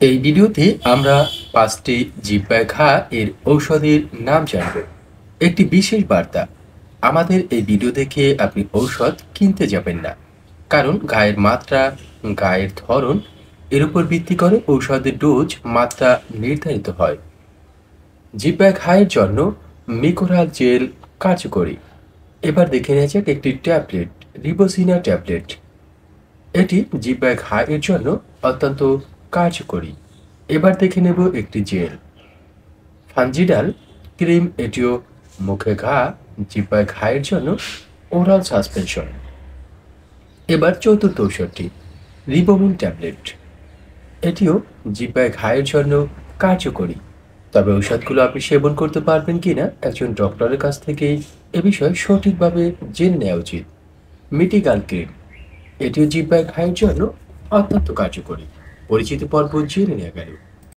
এই ভিডিওতে আমরা ৫টি জিহ্বায় ঘা এর ঔষধের নাম জানব। একটি বিশেষ বার্তা, আমাদের এই ভিডিও দেখে আপনি ঔষধ কিনতে যাবেন না, কারণ গায়ের মাত্রা, গায়ের ধরন এর উপর ভিত্তি করে ঔষধের ডোজ মাত্রা নির্ধারিত হয়। জিহ্বায় ঘায়ের জন্য মিকোরাল জেল কার্যকরী। এবার দেখে নেওয়া যাক একটি ট্যাবলেট, রিবোসিনা ট্যাবলেট। এটি জিহ্বায় ঘায়ের জন্য অত্যন্ত কার্যকরী। এবার দেখে নেব একটি জেল, ফানজিডাল ক্রিম। এটিও মুখে ঘা, জিহ্বায় ঘায়ের জন্য ওরাল সাসপেনশন। এবার চতুর্থ ঔষধটি, রিবোমিন ট্যাবলেট। এটিও জিহ্বায় ঘায়ের জন্য কার্যকরী। তবে ঔষধগুলো আপনি সেবন করতে পারবেন কিনা একজন ডক্টরের কাছ থেকে এ বিষয়ে সঠিকভাবে জেনে নেওয়া উচিত। মিটিগাল ক্রিম, এটিও জিহ্বায় ঘায়ের জন্য অত্যন্ত কার্যকরী। পরিচিতি পর্ব জেনে নেওয়া গেল।